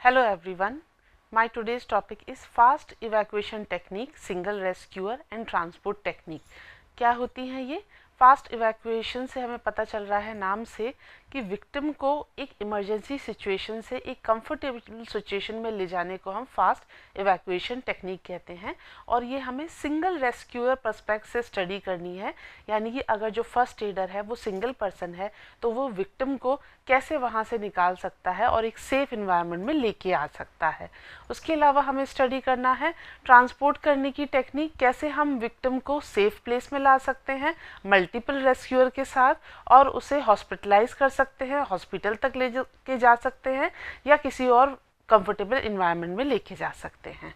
Hello everyone. My today's topic is fast evacuation technique, single rescuer and transport technique. क्या होती हैं ये? Fast evacuation से हमें पता चल रहा है नाम से कि विक्टिम को एक इमरजेंसी सिचुएशन से एक कंफर्टेबल सिचुएशन में ले जाने को हम फास्ट इवैक्यूएशन टेक्निक कहते हैं और ये हमें सिंगल रेस्क्यूअर पर्सपेक्ट से स्टडी करनी है। यानी कि अगर जो फर्स्ट एडर है वो सिंगल पर्सन है तो वो विक्टिम को कैसे वहाँ से निकाल सकता है और एक सेफ इन्वायरमेंट में लेके आ सकता है। उसके अलावा हमें स्टडी करना है ट्रांसपोर्ट करने की टेक्निक, कैसे हम विक्टिम को सेफ प्लेस में ला सकते हैं मल्टीपल रेस्क्यूअर के साथ और उसे हॉस्पिटलाइज कर सकते हैं, हॉस्पिटल तक ले के जा सकते हैं या किसी और कंफर्टेबल इन्वायरमेंट में लेके जा सकते हैं।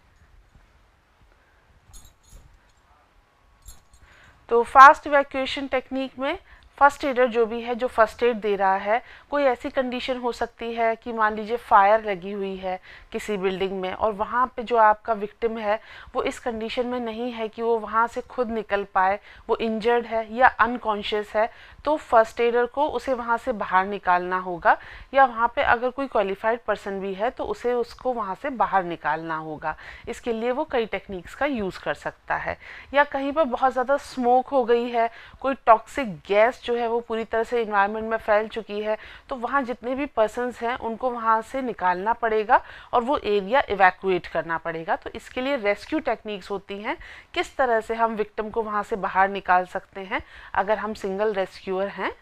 तो फास्ट इवैक्यूएशन टेक्निक में फर्स्ट एडर जो भी है जो फर्स्ट एड दे रहा है, कोई ऐसी कंडीशन हो सकती है कि मान लीजिए फायर लगी हुई है किसी बिल्डिंग में और वहाँ पे जो आपका विक्टिम है वो इस कंडीशन में नहीं है कि वो वहाँ से खुद निकल पाए, वो इंजर्ड है या अनकॉन्शियस है, तो फर्स्ट एडर को उसे वहाँ से बाहर निकालना होगा या वहाँ पे अगर कोई क्वालिफाइड पर्सन भी है तो उसे उसको वहाँ से बाहर निकालना होगा। इसके लिए वो कई टेक्निक्स का यूज़ कर सकता है। या कहीं पर बहुत ज़्यादा स्मोक हो गई है, कोई टॉक्सिक गैस जो है वो पूरी तरह से इन्वायरमेंट में फैल चुकी है, तो वहाँ जितने भी पर्सन्स हैं उनको वहाँ से निकालना पड़ेगा और वो एरिया इवैक्यूएट करना पड़ेगा। तो इसके लिए रेस्क्यू टेक्निक्स होती हैं, किस तरह से हम विक्टिम को वहाँ से बाहर निकाल सकते हैं अगर हम सिंगल रेस्क्यूअर हैं।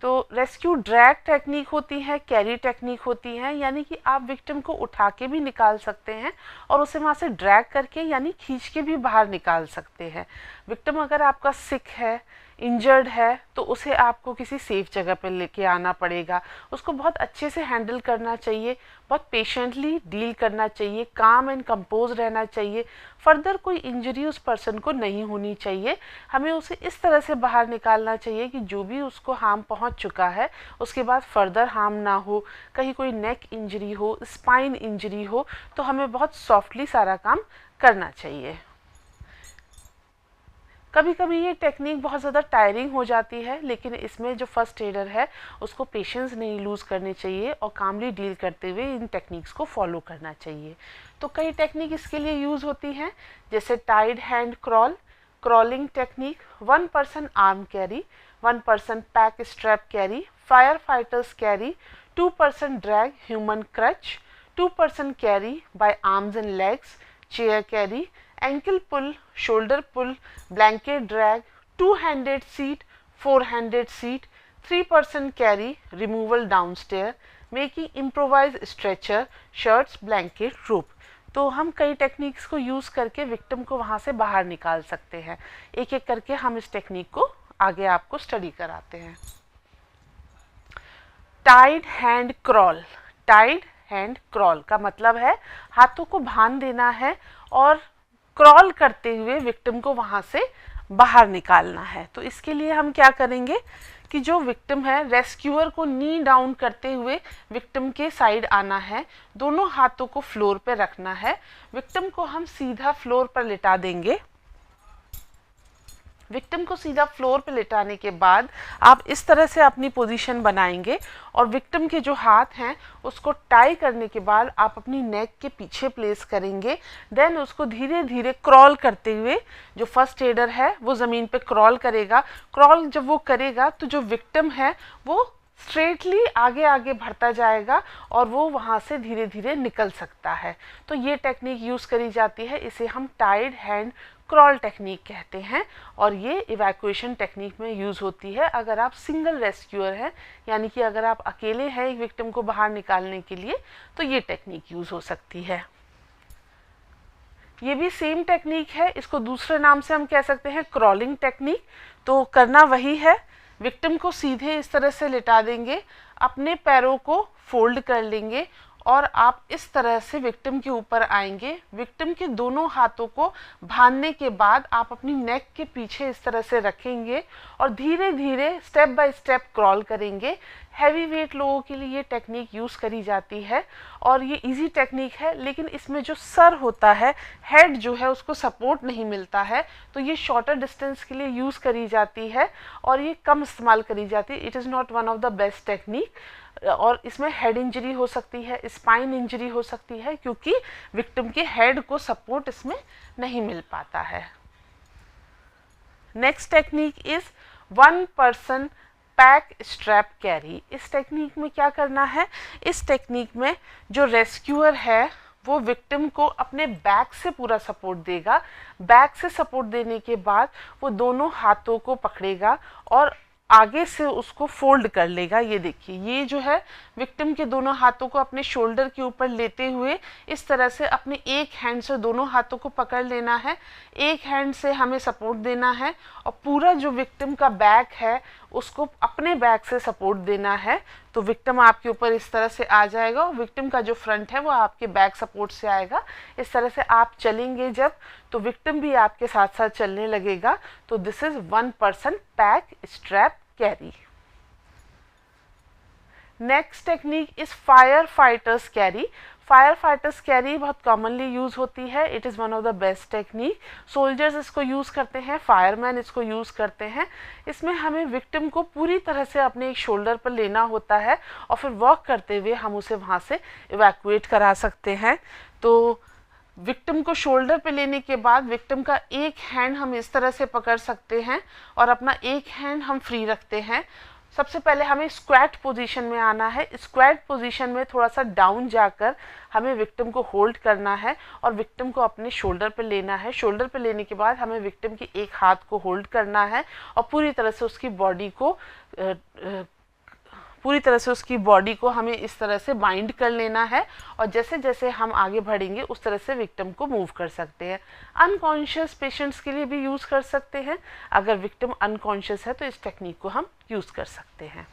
तो रेस्क्यू ड्रैग टेक्निक होती है, कैरी टेक्निक होती है, यानी कि आप विक्टिम को उठा के भी निकाल सकते हैं और उसे वहाँ से ड्रैग करके यानी खींच के भी बाहर निकाल सकते हैं। विक्टिम अगर आपका सिक है, इंजर्ड है, तो उसे आपको किसी सेफ जगह पर लेके आना पड़ेगा। उसको बहुत अच्छे से हैंडल करना चाहिए, बहुत पेशेंटली डील करना चाहिए, काम एंड कंपोज रहना चाहिए। फर्दर कोई इंजरी उस पर्सन को नहीं होनी चाहिए। हमें उसे इस तरह से बाहर निकालना चाहिए कि जो भी उसको हार्म पहुंच चुका है उसके बाद फर्दर हार्म ना हो। कहीं कोई नेक इंजरी हो, स्पाइन इंजरी हो, तो हमें बहुत सॉफ्टली सारा काम करना चाहिए। कभी कभी ये टेक्निक बहुत ज़्यादा टायरिंग हो जाती है, लेकिन इसमें जो फर्स्ट एडर है उसको पेशेंस नहीं लूज़ करनी चाहिए और कामली डील करते हुए इन टेक्निक्स को फॉलो करना चाहिए। तो कई टेक्निक इसके लिए यूज़ होती हैं, जैसे tied hand crawl, crawling technique, 1 person arm carry, 1 person pack strap carry, fire fighters carry, 2 person drag human crutch, 2 person carry by arms and legs, chair carry, ankle pull, shoulder pull, blanket drag, two-handed seat, four-handed seat, 3-person carry, removal downstairs, making improvised stretcher, shirts, blanket, rope। तो हम कई techniques को use करके victim को वहाँ से बाहर निकाल सकते हैं। एक एक करके हम इस टेक्निक को आगे आपको स्टडी कराते हैं। Tied hand crawl. Tied hand crawl का मतलब है हाथों को बांध देना है और क्रॉल करते हुए विक्टिम को वहाँ से बाहर निकालना है। तो इसके लिए हम क्या करेंगे कि जो विक्टिम है रेस्क्यूअर को नी डाउन करते हुए विक्टिम के साइड आना है, दोनों हाथों को फ्लोर पे रखना है, विक्टिम को हम सीधा फ्लोर पर लिटा देंगे। विक्टिम को सीधा फ्लोर पे लिटाने के बाद आप इस तरह से अपनी पोजीशन बनाएंगे और विक्टिम के जो हाथ हैं उसको टाई करने के बाद आप अपनी नेक के पीछे प्लेस करेंगे। देन उसको धीरे धीरे क्रॉल करते हुए जो फर्स्ट एडर है वो ज़मीन पे क्रॉल करेगा। क्रॉल जब वो करेगा तो जो विक्टिम है वो स्ट्रेटली आगे आगे बढ़ता जाएगा और वो वहाँ से धीरे धीरे निकल सकता है। तो ये टेक्निक यूज़ करी जाती है, इसे हम टाइड हैंड क्रॉल टेक्निक कहते हैं और ये इवैक्यूएशन टेक्निक में यूज़ होती है अगर आप सिंगल रेस्क्यूअर हैं, यानी कि अगर आप अकेले हैं एक विक्टिम को बाहर निकालने के लिए तो ये टेक्निक यूज़ हो सकती है। ये भी सेम टेक्निक है, इसको दूसरे नाम से हम कह सकते हैं क्रॉलिंग टेक्निक। तो करना वही है, विक्टिम को सीधे इस तरह से लिटा देंगे, अपने पैरों को फोल्ड कर लेंगे और आप इस तरह से विक्टिम के ऊपर आएंगे। विक्टिम के दोनों हाथों को बांधने के बाद आप अपनी नेक के पीछे इस तरह से रखेंगे और धीरे धीरे स्टेप बाय स्टेप क्रॉल करेंगे। हैवी वेट लोगों के लिए ये टेक्निक यूज़ करी जाती है और ये इजी टेक्निक है, लेकिन इसमें जो सर होता है, हेड जो है उसको सपोर्ट नहीं मिलता है, तो ये शॉर्टर डिस्टेंस के लिए यूज़ करी जाती है और ये कम इस्तेमाल करी जाती है। It is not one of the best technique. और इसमें हेड इंजरी हो सकती है, स्पाइन इंजरी हो सकती है, क्योंकि विक्टिम के हेड को सपोर्ट इसमें नहीं मिल पाता है। Next technique is 1 person pack strap carry. इस टेक्निक में क्या करना है, इस टेक्निक में जो रेस्क्यूअर है वो विक्टिम को अपने बैक से पूरा सपोर्ट देगा। बैक से सपोर्ट देने के बाद वो दोनों हाथों को पकड़ेगा और आगे से उसको फोल्ड कर लेगा। ये देखिए, ये जो है विक्टिम के दोनों हाथों को अपने शोल्डर के ऊपर लेते हुए इस तरह से अपने एक हैंड से दोनों हाथों को पकड़ लेना है, एक हैंड से हमें सपोर्ट देना है और पूरा जो विक्टिम का बैक है उसको अपने बैक से सपोर्ट देना है। तो विक्टिम आपके ऊपर इस तरह से आ जाएगा और विक्टिम का जो फ्रंट है वो आपके बैक सपोर्ट से आएगा। इस तरह से आप चलेंगे जब, तो विक्टिम भी आपके साथ साथ चलने लगेगा। तो this is 1 person pack strap carry. Next technique is fire fighters carry. Fire fighters carry बहुत कॉमनली यूज होती है। It is one of the best technique. Soldiers इसको यूज़ करते हैं, फायरमैन इसको यूज़ करते हैं। इसमें हमें विक्टिम को पूरी तरह से अपने एक शोल्डर पर लेना होता है और फिर वॉक करते हुए हम उसे वहाँ से इवैक्यूएट करा सकते हैं। तो विक्टिम को शोल्डर पे लेने के बाद विक्टिम का एक हैंड हम इस तरह से पकड़ सकते हैं और अपना एक हैंड हम फ्री रखते हैं। सबसे पहले हमें स्क्वैट पोजीशन में आना है। स्क्वैट पोजीशन में थोड़ा सा डाउन जाकर हमें विक्टिम को होल्ड करना है और विक्टिम को अपने शोल्डर पे लेना है। शोल्डर पे लेने के बाद हमें विक्टिम के एक हाथ को होल्ड करना है और पूरी तरह से उसकी बॉडी को हमें इस तरह से बाइंड कर लेना है और जैसे जैसे हम आगे बढ़ेंगे उस तरह से विक्टिम को मूव कर सकते हैं। अनकॉन्शियस पेशेंट्स के लिए भी यूज़ कर सकते हैं। अगर विक्टिम अनकॉन्शियस है तो इस टेक्निक को हम यूज़ कर सकते हैं।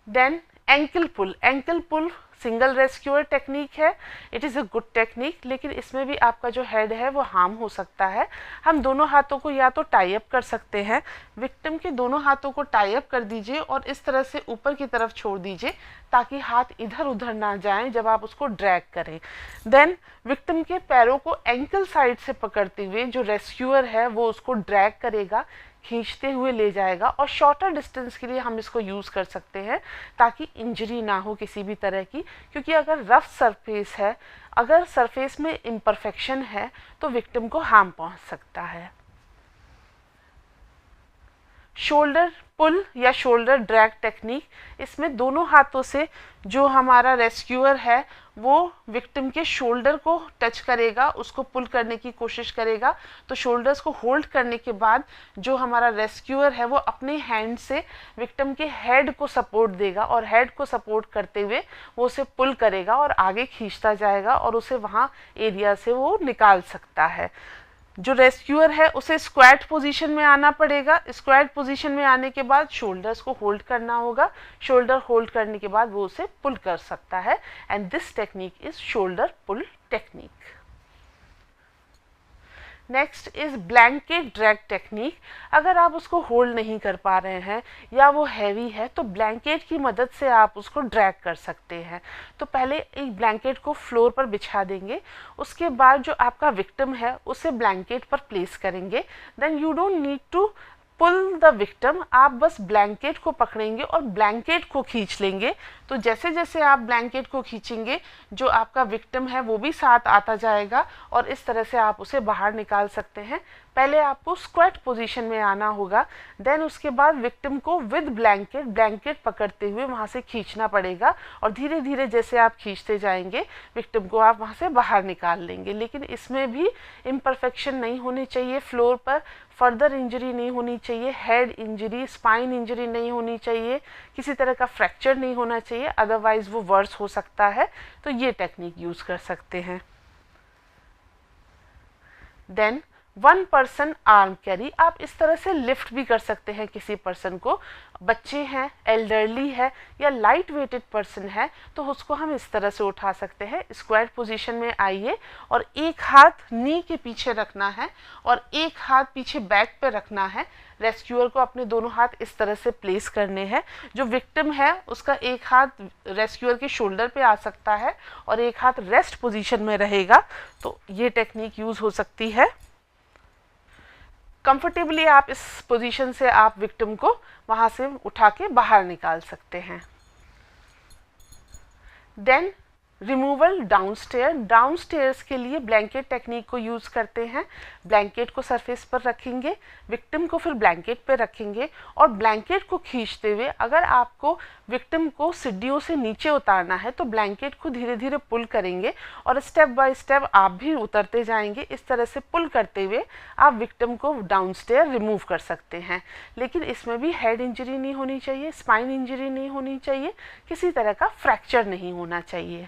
देन एंकल पुल। एंकल पुल सिंगल रेस्क्यूअर टेक्निक है। It is a good technique, लेकिन इसमें भी आपका जो हेड है वो हार्म हो सकता है। हम दोनों हाथों को या तो टाई अप कर सकते हैं। विक्टिम के दोनों हाथों को टाई अप कर दीजिए और इस तरह से ऊपर की तरफ छोड़ दीजिए ताकि हाथ इधर उधर ना जाएं जब आप उसको ड्रैग करें। देन विक्टिम के पैरों को एंकल साइड से पकड़ते हुए जो रेस्क्यूअर है वो उसको ड्रैग करेगा, खींचते हुए ले जाएगा और शॉर्टर डिस्टेंस के लिए हम इसको यूज़ कर सकते हैं ताकि इंजरी ना हो किसी भी तरह की। क्योंकि अगर रफ सरफेस है, अगर सरफेस में इम्परफेक्शन है तो विक्टिम को हार्म पहुंच सकता है। शोल्डर पुल या शोल्डर ड्रैग टेक्निक, इसमें दोनों हाथों से जो हमारा रेस्क्यूअर है वो विक्टिम के शोल्डर को टच करेगा, उसको पुल करने की कोशिश करेगा। तो शोल्डर्स को होल्ड करने के बाद जो हमारा रेस्क्यूअर है वो अपने हैंड से विक्टिम के हेड को सपोर्ट देगा और हेड को सपोर्ट करते हुए वो उसे पुल करेगा और आगे खींचता जाएगा और उसे वहाँ एरिया से वो निकाल सकता है। जो रेस्क्यूअर है उसे स्क्वैट पोजीशन में आना पड़ेगा। स्क्वैट पोजीशन में आने के बाद शोल्डर्स को होल्ड करना होगा। शोल्डर होल्ड करने के बाद वो उसे पुल कर सकता है and this technique is shoulder pull technique. Next is blanket drag technique. अगर आप उसको होल्ड नहीं कर पा रहे हैं या वो हैवी है तो ब्लैंकेट की मदद से आप उसको ड्रैग कर सकते हैं। तो पहले एक ब्लैंकेट को फ्लोर पर बिछा देंगे, उसके बाद जो आपका विक्टिम है उसे ब्लैंकेट पर प्लेस करेंगे। Then you don't need to pull the victim, आप बस ब्लैंकेट को पकड़ेंगे और ब्लैंकेट को खींच लेंगे। तो जैसे जैसे आप ब्लैंकेट को खींचेंगे जो आपका विक्टिम है वो भी साथ आता जाएगा और इस तरह से आप उसे बाहर निकाल सकते हैं। पहले आपको स्क्वैट पोजीशन में आना होगा, देन उसके बाद विक्टिम को विद ब्लैंकेट पकड़ते हुए वहाँ से खींचना पड़ेगा और धीरे धीरे जैसे आप खींचते जाएंगे विक्टिम को आप वहाँ से बाहर निकाल लेंगे। लेकिन इसमें भी इम्परफेक्शन नहीं होनी चाहिए, फ्लोर पर फर्दर इंजरी नहीं होनी चाहिए, हेड इंजरी, स्पाइन इंजरी नहीं होनी चाहिए, किसी तरह का फ्रैक्चर नहीं होना चाहिए, अदरवाइज वो वर्स हो सकता है। तो ये टेक्निक यूज़ कर सकते हैं। देन 1 पर्सन आर्म कैरी, आप इस तरह से लिफ्ट भी कर सकते हैं किसी पर्सन को। बच्चे हैं, एल्डरली है या लाइट वेटेड पर्सन है तो उसको हम इस तरह से उठा सकते हैं। स्क्वायर पोजीशन में आइए और एक हाथ नी के पीछे रखना है और एक हाथ पीछे बैक पे रखना है। रेस्क्यूअर को अपने दोनों हाथ इस तरह से प्लेस करने हैं। जो विक्टिम है उसका एक हाथ रेस्क्यूअर के शोल्डर पे आ सकता है और एक हाथ रेस्ट पोजीशन में रहेगा। तो ये टेक्निक यूज हो सकती है। कंफर्टेबली आप इस पोजीशन से आप विक्टिम को वहाँ से उठा के बाहर निकाल सकते हैं। देन रिमूवल डाउनस्टेयर्स के लिए ब्लैंकेट टेक्निक को यूज़ करते हैं। ब्लैंकेट को सरफेस पर रखेंगे, विक्टिम को फिर ब्लैंकेट पे रखेंगे और ब्लैंकेट को खींचते हुए अगर आपको विक्टिम को सीढ़ियों से नीचे उतारना है तो ब्लैंकेट को धीरे धीरे पुल करेंगे और स्टेप बाय स्टेप आप भी उतरते जाएंगे। इस तरह से पुल करते हुए आप विक्टिम को डाउनस्टेयर रिमूव कर सकते हैं। लेकिन इसमें भी हेड इंजरी नहीं होनी चाहिए, स्पाइन इंजरी नहीं होनी चाहिए, किसी तरह का फ्रैक्चर नहीं होना चाहिए।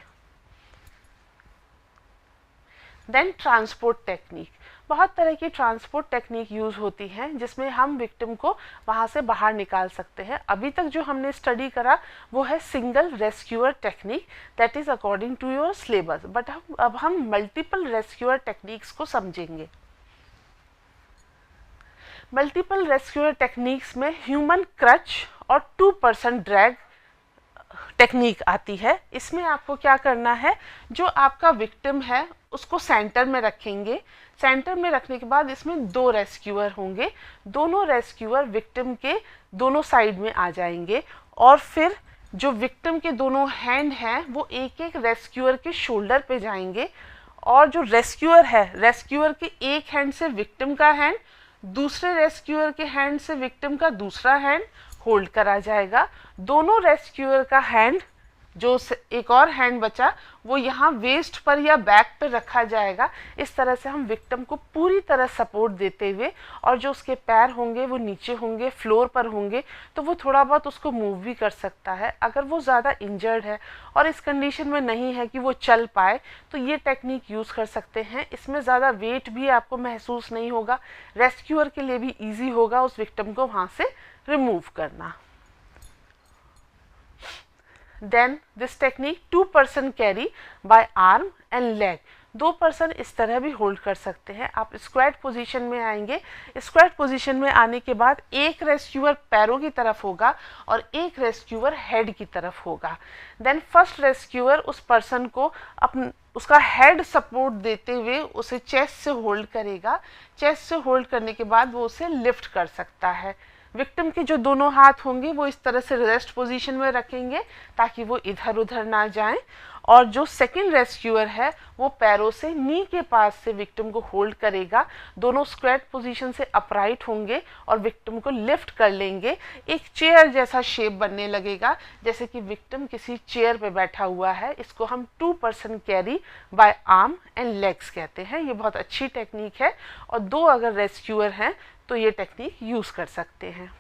देन ट्रांसपोर्ट टेक्निक, बहुत तरह की ट्रांसपोर्ट टेक्निक यूज़ होती हैं जिसमें हम विक्टिम को वहाँ से बाहर निकाल सकते हैं। अभी तक जो हमने स्टडी करा वो है single rescuer technique, that is according to your syllabus, but अब हम मल्टीपल रेस्क्यूअर टेक्निक्स को समझेंगे। मल्टीपल रेस्क्यूअर टेक्निक्स में ह्यूमन क्रच और 2% ड्रैग टेक्निक आती है। इसमें आपको क्या करना है, जो आपका विक्टिम है उसको सेंटर में रखेंगे। सेंटर में रखने के बाद इसमें 2 रेस्क्यूअर होंगे, दोनों रेस्क्यूअर विक्टिम के दोनों साइड में आ जाएंगे और फिर जो विक्टिम के दोनों हैंड हैं वो एक एक रेस्क्यूअर के शोल्डर पे जाएंगे और जो रेस्क्यूअर है, रेस्क्यूअर के एक हैंड से विक्टिम का हैंड, दूसरे रेस्क्यूअर के हैंड से विक्टिम का दूसरा हैंड होल्ड करा जाएगा। दोनों रेस्क्यूअर का हैंड, जो एक और हैंड बचा, वो यहाँ वेस्ट पर या बैक पर रखा जाएगा। इस तरह से हम विक्टिम को पूरी तरह सपोर्ट देते हुए, और जो उसके पैर होंगे वो नीचे होंगे, फ्लोर पर होंगे, तो वो थोड़ा बहुत उसको मूव भी कर सकता है। अगर वो ज़्यादा इंजर्ड है और इस कंडीशन में नहीं है कि वो चल पाए तो ये टेक्निक यूज़ कर सकते हैं। इसमें ज़्यादा वेट भी आपको महसूस नहीं होगा, रेस्क्यूअर के लिए भी ईजी होगा उस विक्टिम को वहाँ से रिमूव करना। Then this technique 2% carry by arm and leg, 2% इस तरह भी होल्ड कर सकते हैं। आप स्क्वाट पोजीशन में आएंगे, स्क्वाट पोजीशन में आने के बाद एक रेस्क्यूअर पैरों की तरफ होगा और एक रेस्क्यूअर हेड की तरफ होगा। देन फर्स्ट रेस्क्यूअर उस पर्सन को उसका हेड सपोर्ट देते हुए उसे चेस्ट से होल्ड करेगा। चेस्ट से होल्ड करने के बाद वो उसे लिफ्ट कर सकता है। विक्टिम के जो दोनों हाथ होंगे वो इस तरह से रेस्ट पोजीशन में रखेंगे ताकि वो इधर उधर ना जाएं, और जो सेकंड रेस्क्यूअर है वो पैरों से नी के पास से विक्टिम को होल्ड करेगा। दोनों स्क्वाट पोजीशन से अपराइट होंगे और विक्टिम को लिफ्ट कर लेंगे। एक चेयर जैसा शेप बनने लगेगा, जैसे कि विक्टिम किसी चेयर पे बैठा हुआ है। इसको हम 2% carry by arm and legs कहते हैं। ये बहुत अच्छी टेक्निक है और 2 अगर रेस्क्यूअर हैं तो ये टेक्निक यूज़ कर सकते हैं।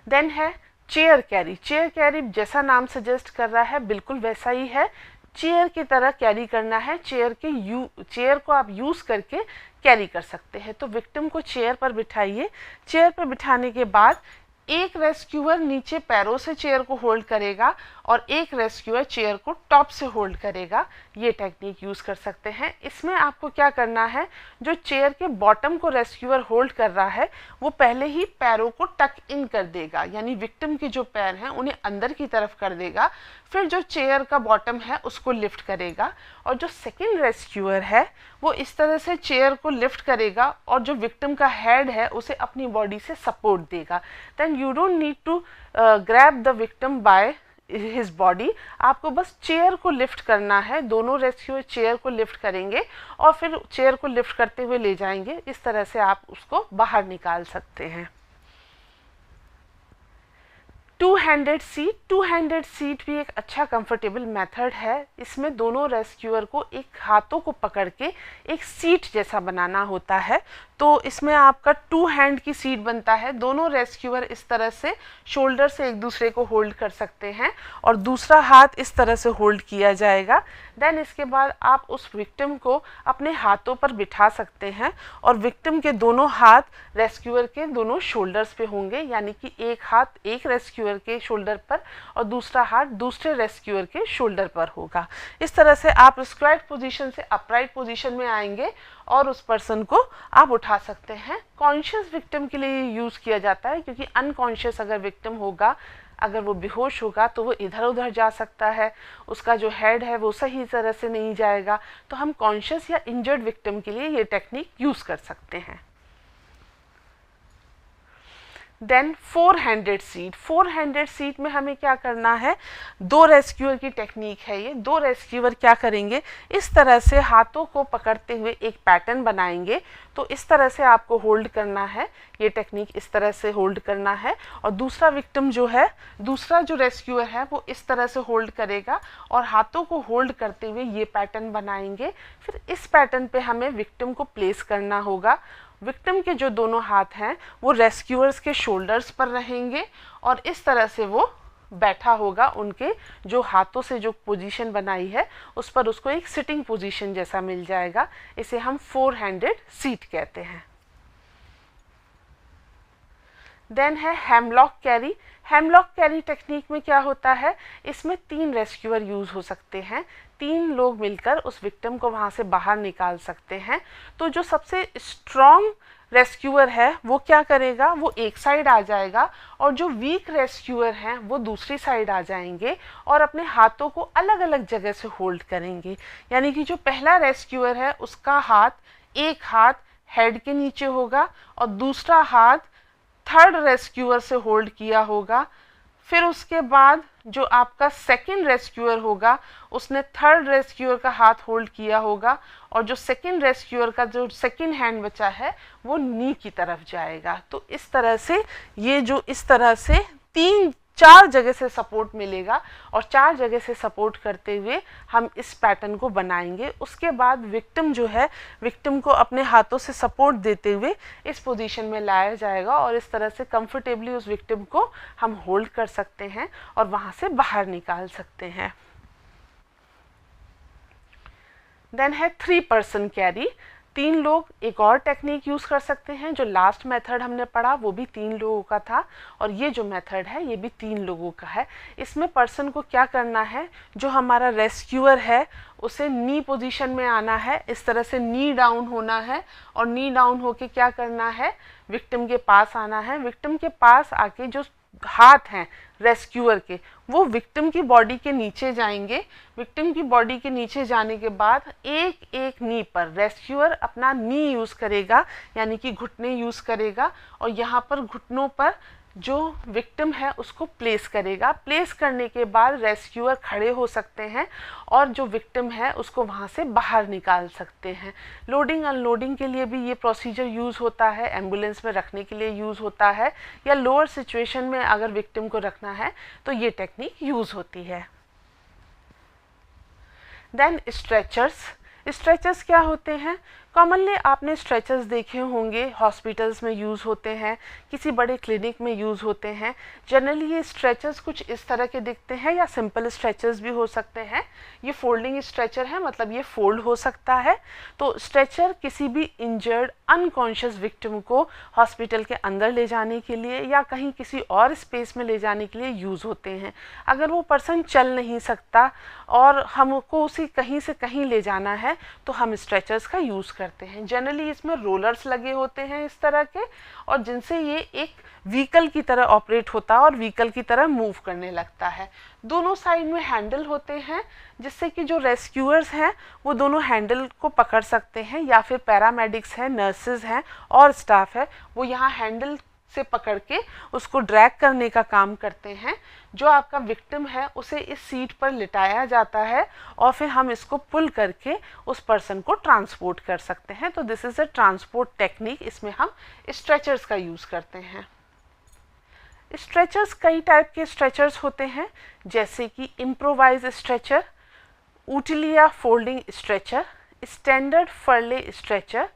देन है चेयर कैरी। चेयर कैरी जैसा नाम सजेस्ट कर रहा है बिल्कुल वैसा ही है, चेयर की तरह कैरी करना है। चेयर को आप यूज़ करके कैरी कर सकते हैं। तो विक्टिम को चेयर पर बिठाइए। चेयर पर बिठाने के बाद एक रेस्क्यूअर नीचे पैरों से चेयर को होल्ड करेगा और एक रेस्क्यूअर चेयर को टॉप से होल्ड करेगा। ये टेक्निक यूज़ कर सकते हैं। इसमें आपको क्या करना है, जो चेयर के बॉटम को रेस्क्यूअर होल्ड कर रहा है वो पहले ही पैरों को टक इन कर देगा, यानी विक्टिम के जो पैर हैं उन्हें अंदर की तरफ कर देगा। फिर जो चेयर का बॉटम है उसको लिफ्ट करेगा और जो सेकेंड रेस्क्यूअर है वो इस तरह से चेयर को लिफ्ट करेगा और जो विक्टिम का हेड है उसे अपनी बॉडी से सपोर्ट देगा। Then you don't need to grab the victim by his body, आपको बस चेयर को लिफ्ट करना है। दोनों रेस्क्यूअर चेयर को लिफ्ट करेंगे और फिर चेयर को लिफ्ट करते हुए ले जाएंगे। इस तरह से आप उसको बाहर निकाल सकते हैं। टू हैंडेड सीट भी एक अच्छा कंफर्टेबल मेथड है। इसमें दोनों रेस्क्यूअर को एक हाथों को पकड़ के एक सीट जैसा बनाना होता है। तो इसमें आपका 2 हैंड की सीट बनता है। दोनों रेस्क्यूअर इस तरह से शोल्डर से एक दूसरे को होल्ड कर सकते हैं और दूसरा हाथ इस तरह से होल्ड किया जाएगा। देन इसके बाद आप उस विक्टिम को अपने हाथों पर बिठा सकते हैं और विक्टिम के दोनों हाथ रेस्क्यूअर के दोनों शोल्डर्स पे होंगे, यानी कि एक हाथ एक रेस्क्यूअर के शोल्डर पर और दूसरा हाथ दूसरे रेस्क्यूअर के शोल्डर पर होगा। इस तरह से आप स्क्वाट पोजीशन से अपराइट पोजीशन में आएंगे और उस पर्सन को आप उठा सकते हैं। कॉन्शियस विक्टिम के लिए यूज़ किया जाता है, क्योंकि अनकॉन्शियस अगर विक्टिम होगा अगर वो बेहोश होगा तो वो इधर उधर जा सकता है, उसका जो हेड है वो सही तरह से नहीं जाएगा। तो हम कॉन्शियस या इंजर्ड विक्टिम के लिए ये टेक्निक यूज़ कर सकते हैं। Then four handed seat. Four handed seat में हमें क्या करना है, 2 रेस्क्यूअर की टेक्निक है ये। 2 रेस्क्यूअर क्या करेंगे, इस तरह से हाथों को पकड़ते हुए एक पैटर्न बनाएंगे। तो इस तरह से आपको होल्ड करना है, ये टेक्निक इस तरह से होल्ड करना है, और दूसरा विक्टिम जो है, दूसरा जो रेस्क्यूअर है वो इस तरह से होल्ड करेगा और हाथों को होल्ड करते हुए ये पैटर्न बनाएंगे। फिर इस पैटर्न पे हमें विक्टिम को प्लेस करना होगा। विक्टिम के जो दोनों हाथ हैं वो रेस्क्यूअर्स के शोल्डर्स पर रहेंगे और इस तरह से वो बैठा होगा। उनके जो हाथों से जो पोजीशन बनाई है उस पर उसको एक सिटिंग पोजीशन जैसा मिल जाएगा। इसे हम 4-हैंडेड सीट कहते हैं। देन है hemlock carry. Hemlock carry technique में क्या होता है, इसमें 3 रेस्क्यूअर यूज़ हो सकते हैं। 3 लोग मिलकर उस विक्टिम को वहाँ से बाहर निकाल सकते हैं। तो जो सबसे स्ट्रॉन्ग रेस्क्यूअर है वो क्या करेगा, वो एक साइड आ जाएगा और जो वीक रेस्क्यूअर हैं वो दूसरी साइड आ जाएंगे और अपने हाथों को अलग अलग जगह से होल्ड करेंगे। यानी कि जो पहला रेस्क्यूअर है उसका हाथ, एक हाथ हेड के नीचे होगा और दूसरा हाथ थर्ड रेस्क्यूअर से होल्ड किया होगा। फिर उसके बाद जो आपका सेकंड रेस्क्यूअर होगा उसने थर्ड रेस्क्यूअर का हाथ होल्ड किया होगा और जो सेकंड रेस्क्यूअर का जो सेकंड हैंड बचा है वो नी की तरफ जाएगा। तो इस तरह से ये जो इस तरह से 3-4 जगह से सपोर्ट मिलेगा और 4 जगह से सपोर्ट करते हुए हम इस पैटर्न को बनाएंगे। उसके बाद विक्टिम जो है, विक्टिम को अपने हाथों से सपोर्ट देते हुए इस पोजीशन में लाया जाएगा और इस तरह से कंफर्टेबली उस विक्टिम को हम होल्ड कर सकते हैं और वहाँ से बाहर निकाल सकते हैं। देन है 3 पर्सन कैरी। 3 लोग एक और टेक्निक यूज़ कर सकते हैं। जो लास्ट मेथड हमने पढ़ा वो भी 3 लोगों का था और ये जो मेथड है ये भी 3 लोगों का है। इसमें पर्सन को क्या करना है, जो हमारा रेस्क्यूअर है उसे नी पोजीशन में आना है, इस तरह से नी डाउन होना है और नी डाउन होके क्या करना है, विक्टिम के पास आना है। विक्टिम के पास आके जो हाथ हैं रेस्क्यूअर के वो विक्टिम की बॉडी के नीचे जाएंगे। विक्टिम की बॉडी के नीचे जाने के बाद एक एक नी पर रेस्क्यूअर अपना नी यूज़ करेगा, यानी कि घुटने यूज़ करेगा और यहाँ पर घुटनों पर जो विक्टिम है उसको प्लेस करेगा। प्लेस करने के बाद रेस्क्यूअर खड़े हो सकते हैं और जो विक्टिम है उसको वहाँ से बाहर निकाल सकते हैं। लोडिंग अनलोडिंग के लिए भी ये प्रोसीजर यूज़ होता है, एम्बुलेंस में रखने के लिए यूज़ होता है या लोअर सिचुएशन में अगर विक्टिम को रखना है तो ये टेक्निक यूज़ होती है। Then stretchers. स्ट्रेचर्स क्या होते हैं, कॉमनली आपने स्ट्रेचर्स देखे होंगे, हॉस्पिटल्स में यूज़ होते हैं, किसी बड़े क्लिनिक में यूज़ होते हैं। जनरली ये स्ट्रेचर्स कुछ इस तरह के दिखते हैं या सिंपल स्ट्रेचर्स भी हो सकते हैं। ये फोल्डिंग स्ट्रेचर है, मतलब ये फोल्ड हो सकता है। तो स्ट्रेचर किसी भी इंजर्ड अनकॉन्शियस विक्टिम को हॉस्पिटल के अंदर ले जाने के लिए या कहीं किसी और स्पेस में ले जाने के लिए यूज़ होते हैं। अगर वो पर्सन चल नहीं सकता और हमको उसे कहीं से कहीं ले जाना है तो हम स्ट्रेचर्स का यूज़ करते हैं। जनरली इसमें रोलर्स लगे होते हैं इस तरह के और जिनसे ये एक व्हीकल की तरह ऑपरेट होता है और व्हीकल की तरह मूव करने लगता है। दोनों साइड में हैंडल होते हैं जिससे कि जो रेस्क्यूअर्स हैं वो दोनों हैंडल को पकड़ सकते हैं या फिर पैरामेडिक्स हैं, नर्सेज हैं और स्टाफ है वो यहाँ हैंडल से पकड़ के उसको ड्रैग करने का काम करते हैं। जो आपका विक्टिम है उसे इस सीट पर लिटाया जाता है और फिर हम इसको पुल करके उस पर्सन को ट्रांसपोर्ट कर सकते हैं। तो this is a transport technique, इसमें हम स्ट्रेचर्स का यूज़ करते हैं। स्ट्रेचर्स कई टाइप के स्ट्रेचर्स होते हैं जैसे कि इम्प्रोवाइज स्ट्रेचर, ऊटिलिया folding stretcher, standard Furley stretcher,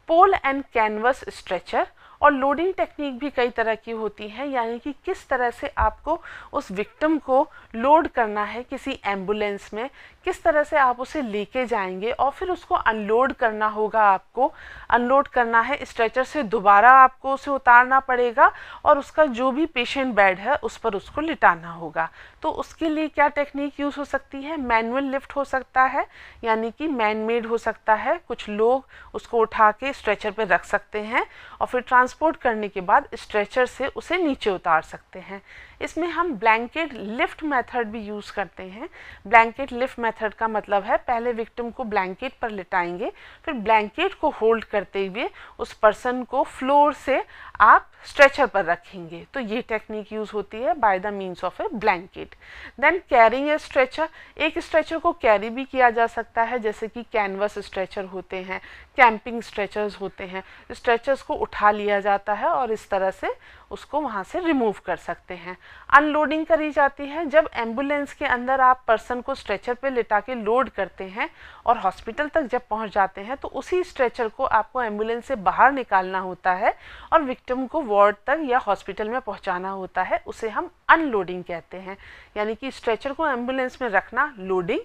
pole and canvas stretcher और लोडिंग टेक्निक भी कई तरह की होती हैं। यानी कि किस तरह से आपको उस विक्टिम को लोड करना है किसी एम्बुलेंस में, किस तरह से आप उसे लेके जाएंगे और फिर उसको अनलोड करना होगा। आपको अनलोड करना है स्ट्रेचर से, दोबारा आपको उसे उतारना पड़ेगा और उसका जो भी पेशेंट बेड है उस पर उसको लिटाना होगा। तो उसके लिए क्या टेक्निक यूज़ हो सकती है, मैनुअल लिफ्ट हो सकता है यानी कि मैन मेड हो सकता है। कुछ लोग उसको उठा के स्ट्रेचर पर रख सकते हैं और फिर ट्रांसपोर्ट करने के बाद स्ट्रेचर से उसे नीचे उतार सकते हैं। इसमें हम ब्लैंकेट लिफ्ट मेथड भी यूज़ करते हैं। ब्लैंकेट लिफ्ट मेथड का मतलब है पहले विक्टिम को ब्लैंकेट पर लिटाएंगे, फिर ब्लैंकेट को होल्ड करते हुए उस पर्सन को फ्लोर से आप स्ट्रेचर पर रखेंगे। तो ये टेक्निक यूज़ होती है by the means of a blanket. Then carrying a stretcher, एक स्ट्रेचर को कैरी भी किया जा सकता है, जैसे कि कैनवस स्ट्रेचर होते हैं, कैंपिंग स्ट्रेचर्स होते हैं। स्ट्रेचर्स को उठा लिया जाता है और इस तरह से उसको वहाँ से रिमूव कर सकते हैं। अनलोडिंग करी जाती है जब एम्बुलेंस के अंदर आप पर्सन को स्ट्रेचर पे लिटा के लोड करते हैं और हॉस्पिटल तक जब पहुँच जाते हैं तो उसी स्ट्रेचर को आपको एम्बुलेंस से बाहर निकालना होता है और विक्टिम को वार्ड तक या हॉस्पिटल में पहुँचाना होता है। उसे हम अनलोडिंग कहते हैं, यानी कि स्ट्रेचर को एम्बुलेंस में रखना लोडिंग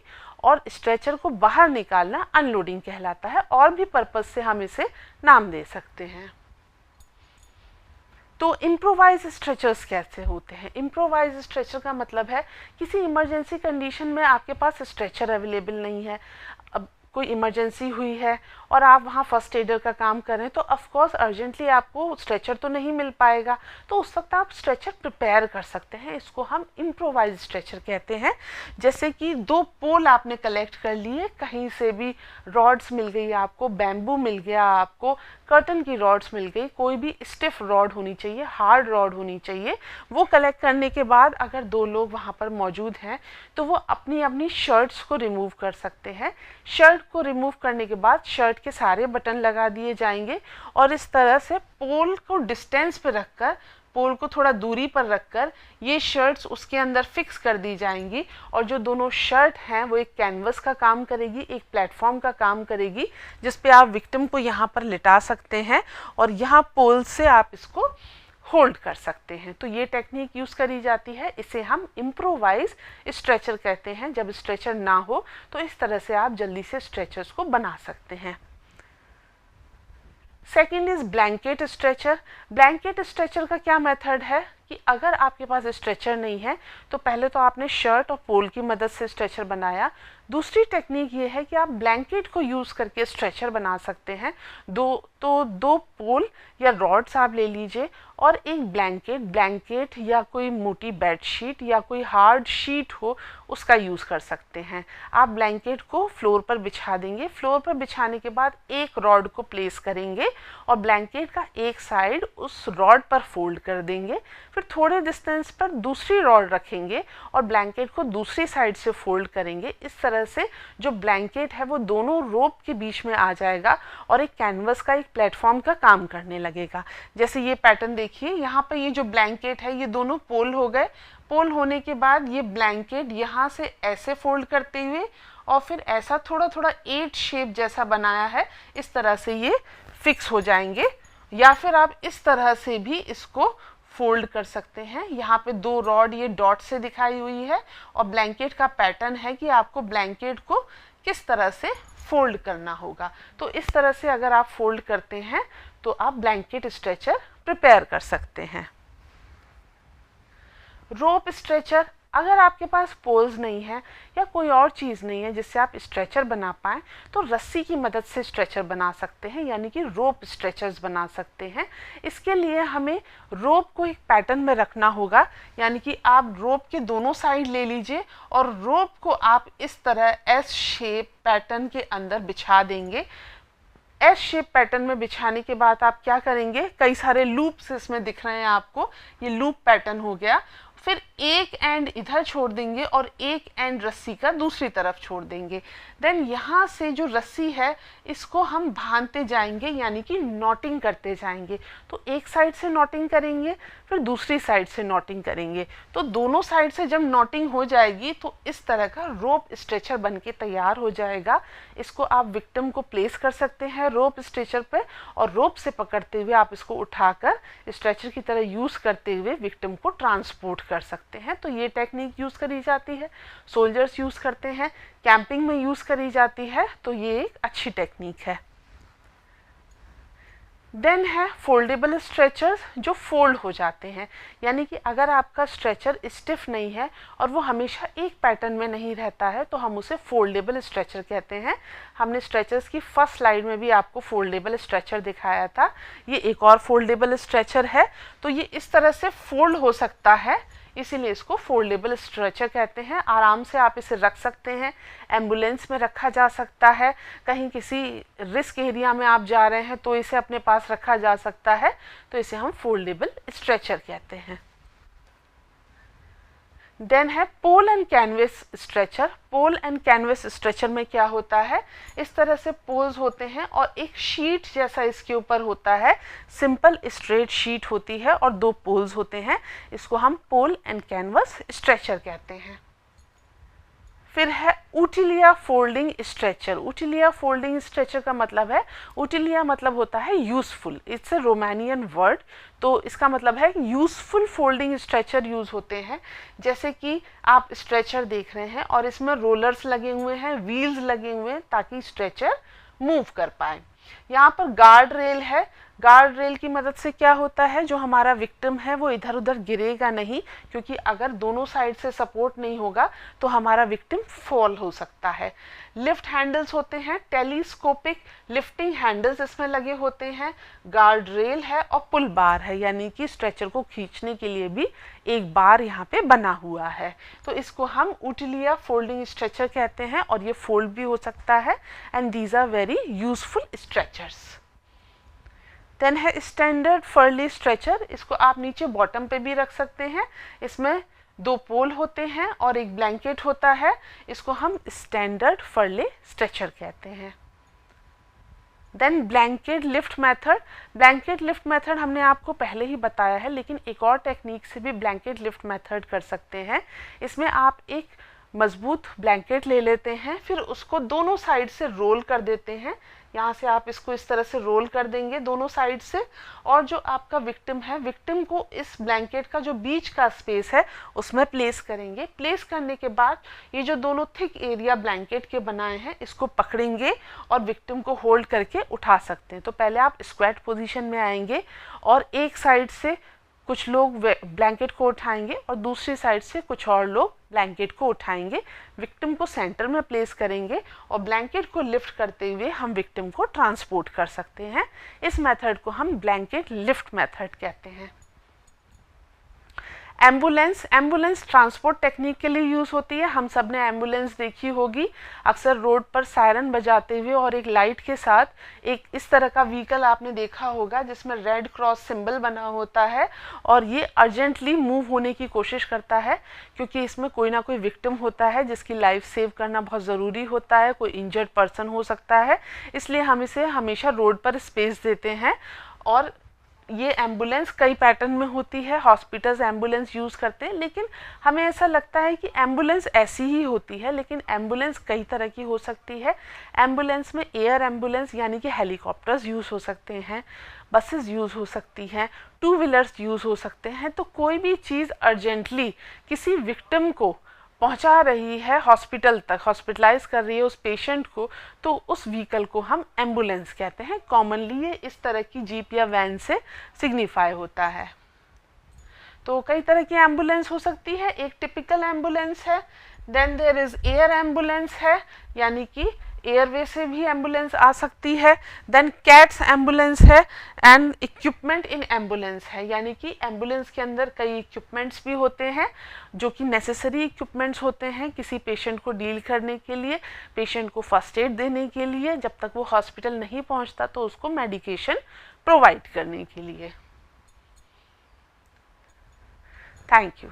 और स्ट्रेचर को बाहर निकालना अनलोडिंग कहलाता है। और भी पर्पस से हम इसे नाम दे सकते हैं। तो इम्प्रोवाइज स्ट्रेचर्स कैसे होते हैं? इम्प्रोवाइज स्ट्रेचर का मतलब है किसी इमरजेंसी कंडीशन में आपके पास स्ट्रेचर अवेलेबल नहीं है, अब कोई इमरजेंसी हुई है और आप वहाँ फर्स्ट एडर का काम कर रहे हैं, तो ऑफकोर्स अर्जेंटली आपको स्ट्रेचर तो नहीं मिल पाएगा, तो उस वक्त आप स्ट्रेचर प्रिपेयर कर सकते हैं। इसको हम इम्प्रोवाइज स्ट्रेचर कहते हैं। जैसे कि 2 पोल आपने कलेक्ट कर लिए, कहीं से भी रॉड्स मिल गई आपको, बैम्बू मिल गया आपको, कर्टन की रॉड्स मिल गई, कोई भी स्टिफ रॉड होनी चाहिए, हार्ड रॉड होनी चाहिए। वो कलेक्ट करने के बाद अगर 2 लोग वहाँ पर मौजूद हैं तो वो अपनी अपनी शर्ट्स को रिमूव कर सकते हैं। शर्ट को रिमूव करने के बाद शर्ट के सारे बटन लगा दिए जाएंगे और इस तरह से पोल को डिस्टेंस पे रखकर, पोल को थोड़ा दूरी पर रखकर ये शर्ट्स उसके अंदर फिक्स कर दी जाएंगी। और जो दोनों शर्ट हैं वो एक कैनवस का काम करेगी, एक प्लेटफॉर्म का काम करेगी, जिस पे आप विक्टिम को यहाँ पर लिटा सकते हैं और यहाँ पोल से आप इसको होल्ड कर सकते हैं। तो ये टेक्निक यूज़ करी जाती है, इसे हम इम्प्रोवाइज स्ट्रेचर कहते हैं। जब स्ट्रेचर ना हो तो इस तरह से आप जल्दी से स्ट्रेचर्स को बना सकते हैं। Second is blanket stretcher. Blanket stretcher का क्या मेथड है कि अगर आपके पास स्ट्रेचर नहीं है तो पहले तो आपने शर्ट और पोल की मदद से स्ट्रेचर बनाया। दूसरी टेक्निक ये है कि आप ब्लैंकेट को यूज़ करके स्ट्रेचर बना सकते हैं। 2 पोल या रॉड्स आप ले लीजिए और एक ब्लैंकेट या कोई मोटी बेडशीट या कोई हार्ड शीट हो उसका यूज़ कर सकते हैं। आप ब्लैंकेट को फ्लोर पर बिछा देंगे, फ्लोर पर बिछाने के बाद एक रॉड को प्लेस करेंगे और ब्लैंकेट का एक साइड उस रॉड पर फोल्ड कर देंगे, फिर थोड़े डिस्टेंस पर दूसरी रॉड रखेंगे और ब्लैंकेट को दूसरी साइड से फोल्ड करेंगे। इस तरह से जो ब्लैंकेट है वो दोनों रोप के बीच में आ जाएगा और एक कैनवस का, एक प्लेटफॉर्म का काम करने लगेगा। जैसे ये पैटर्न देखिए, यहाँ पर ये जो ब्लैंकेट है ये दोनों पोल हो गए। पोल होने के बाद ये ब्लैंकेट यहाँ से ऐसे फोल्ड करते हुए और फिर ऐसा थोड़ा थोड़ा 8 शेप जैसा बनाया है, इस तरह से ये फिक्स हो जाएंगे। या फिर आप इस तरह से भी इसको फोल्ड कर सकते हैं। यहाँ पे 2 रॉड ये डॉट से दिखाई हुई है और ब्लैंकेट का पैटर्न है कि आपको ब्लैंकेट को किस तरह से फोल्ड करना होगा। तो इस तरह से अगर आप फोल्ड करते हैं तो आप ब्लैंकेट स्ट्रेचर प्रिपेयर कर सकते हैं। रोप स्ट्रेचर, अगर आपके पास पोल्स नहीं है या कोई और चीज़ नहीं है जिससे आप स्ट्रेचर बना पाएँ तो रस्सी की मदद से स्ट्रेचर बना सकते हैं, यानी कि रोप स्ट्रेचर्स बना सकते हैं। इसके लिए हमें रोप को एक पैटर्न में रखना होगा, यानी कि आप रोप के दोनों साइड ले लीजिए और रोप को आप इस तरह एस शेप पैटर्न के अंदर बिछा देंगे। एस शेप पैटर्न में बिछाने के बाद आप क्या करेंगे, कई सारे लूप्स इसमें दिख रहे हैं आपको, ये लूप पैटर्न हो गया। फिर एक एंड इधर छोड़ देंगे और एक एंड रस्सी का दूसरी तरफ छोड़ देंगे। देन यहाँ से जो रस्सी है इसको हम बांधते जाएंगे, यानी कि नॉटिंग करते जाएंगे। तो एक साइड से नॉटिंग करेंगे, फिर दूसरी साइड से नॉटिंग करेंगे। तो दोनों साइड से जब नॉटिंग हो जाएगी तो इस तरह का रोप स्ट्रेचर बन के तैयार हो जाएगा। इसको आप विक्टिम को प्लेस कर सकते हैं रोप स्ट्रेचर पे और रोप से पकड़ते हुए आप इसको उठाकर स्ट्रेचर की तरह यूज़ करते हुए विक्टिम को ट्रांसपोर्ट कर सकते हैं। तो ये टेक्निक यूज़ करी जाती है, सोल्जर्स यूज़ करते हैं, कैंपिंग में यूज़ करी जाती है। तो ये एक अच्छी टेक्निक है। देन है फोल्डेबल स्ट्रेचर्स जो फोल्ड हो जाते हैं, यानी कि अगर आपका स्ट्रेचर स्टिफ नहीं है और वो हमेशा एक पैटर्न में नहीं रहता है तो हम उसे फोल्डेबल स्ट्रेचर कहते हैं। हमने स्ट्रेचर्स की फर्स्ट स्लाइड में भी आपको फोल्डेबल स्ट्रेचर दिखाया था। ये एक और फोल्डेबल स्ट्रेचर है। तो ये इस तरह से फोल्ड हो सकता है, इसीलिए इसको फोल्डेबल स्ट्रेचर कहते हैं। आराम से आप इसे रख सकते हैं, एम्बुलेंस में रखा जा सकता है, कहीं किसी रिस्क एरिया में आप जा रहे हैं तो इसे अपने पास रखा जा सकता है, तो इसे हम फोल्डेबल स्ट्रेचर कहते हैं। देन है pole and canvas stretcher. Pole and canvas stretcher में क्या होता है, इस तरह से पोल्स होते हैं और एक शीट जैसा इसके ऊपर होता है, सिंपल स्ट्रेट शीट होती है और 2 पोल्स होते हैं, इसको हम पोल एंड कैनवस स्ट्रेचर कहते हैं। फिर है ऊटिलिया फोल्डिंग स्ट्रेचर। ऊटिलिया फोल्डिंग स्ट्रेचर का मतलब है, ऊटिलिया मतलब होता है useful, it's a Romanian word, तो इसका मतलब है यूजफुल फोल्डिंग स्ट्रेचर यूज होते हैं। जैसे कि आप स्ट्रेचर देख रहे हैं और इसमें रोलर्स लगे हुए हैं, व्हील्स लगे हुए हैं ताकि स्ट्रेचर मूव कर पाए। यहाँ पर गार्ड रेल है। गार्ड रेल की मदद से क्या होता है, जो हमारा विक्टिम है वो इधर उधर गिरेगा नहीं, क्योंकि अगर दोनों साइड से सपोर्ट नहीं होगा तो हमारा विक्टिम फॉल हो सकता है। लिफ्ट हैंडल्स होते हैं, टेलीस्कोपिक लिफ्टिंग हैंडल्स इसमें लगे होते हैं। गार्ड रेल है और पुल बार है, यानी कि स्ट्रेचर को खींचने के लिए भी एक बार यहाँ पे बना हुआ है, तो इसको हम ऊटिलिया फोल्डिंग स्ट्रेचर कहते हैं और ये फोल्ड भी हो सकता है, and these are very useful stretchers. Then है स्टैंडर्ड फर्ली स्ट्रेचर। इसको आप नीचे बॉटम पे भी रख सकते हैं। इसमें 2 पोल होते हैं और एक ब्लैंकेट होता है, इसको हम स्टैंडर्ड फर्ली स्ट्रेचर कहते हैं। Then blanket lift method. Blanket lift method हमने आपको पहले ही बताया है, लेकिन एक और टेक्निक से भी ब्लैंकेट लिफ्ट मेथड कर सकते हैं। इसमें आप एक मजबूत ब्लैंकेट ले लेते हैं, फिर उसको दोनों साइड से रोल कर देते हैं। यहाँ से आप इसको इस तरह से रोल कर देंगे दोनों साइड से, और जो आपका विक्टिम है, विक्टिम को इस ब्लैंकेट का जो बीच का स्पेस है उसमें प्लेस करेंगे। प्लेस करने के बाद ये जो दोनों थिक एरिया ब्लैंकेट के बनाए हैं इसको पकड़ेंगे और विक्टिम को होल्ड करके उठा सकते हैं। तो पहले आप स्क्वैट पोजीशन में आएंगे और एक साइड से कुछ लोग ब्लैंकेट को उठाएंगे और दूसरी साइड से कुछ और लोग ब्लैंकेट को उठाएंगे, विक्टिम को सेंटर में प्लेस करेंगे और ब्लैंकेट को लिफ्ट करते हुए हम विक्टिम को ट्रांसपोर्ट कर सकते हैं। इस मेथड को हम ब्लैंकेट लिफ्ट मेथड कहते हैं। एम्बुलेंस। एम्बुलेंस ट्रांसपोर्ट टेक्निक के लिए यूज़ होती है। हम सब ने एम्बुलेंस देखी होगी, अक्सर रोड पर सायरन बजाते हुए और एक लाइट के साथ एक इस तरह का व्हीकल आपने देखा होगा जिसमें रेड क्रॉस सिंबल बना होता है, और ये अर्जेंटली मूव होने की कोशिश करता है क्योंकि इसमें कोई ना कोई विक्टिम होता है जिसकी लाइफ सेव करना बहुत ज़रूरी होता है, कोई इंजर्ड पर्सन हो सकता है, इसलिए हम इसे हमेशा रोड पर स्पेस देते हैं। और ये एम्बुलेंस कई पैटर्न में होती है, हॉस्पिटल्स एम्बुलेंस यूज़ करते हैं, लेकिन हमें ऐसा लगता है कि एम्बुलेंस ऐसी ही होती है, लेकिन एम्बुलेंस कई तरह की हो सकती है। एम्बुलेंस में एयर एम्बुलेंस यानी कि हेलीकॉप्टर्स यूज़ हो सकते हैं, बसेस यूज़ हो सकती हैं, 2 व्हीलर्स यूज़ हो सकते हैं। तो कोई भी चीज़ अर्जेंटली किसी विक्टिम को पहुंचा रही है हॉस्पिटल तक, हॉस्पिटलाइज कर रही है उस पेशेंट को, तो उस व्हीकल को हम एम्बुलेंस कहते हैं। कॉमनली ये इस तरह की जीप या वैन से सिग्निफाई होता है। तो कई तरह की एम्बुलेंस हो सकती है। एक टिपिकल एम्बुलेंस है, then there is air ambulance है, यानी कि एयरवे से भी एम्बुलेंस आ सकती है। देन कैट्स एम्बुलेंस है, एंड इक्विपमेंट इन एम्बुलेंस है, यानी कि एम्बुलेंस के अंदर कई इक्विपमेंट्स भी होते हैं जो कि नेसेसरी इक्विपमेंट्स होते हैं किसी पेशेंट को डील करने के लिए, पेशेंट को फर्स्ट एड देने के लिए, जब तक वो हॉस्पिटल नहीं पहुंचता तो उसको मेडिकेशन प्रोवाइड करने के लिए। Thank you.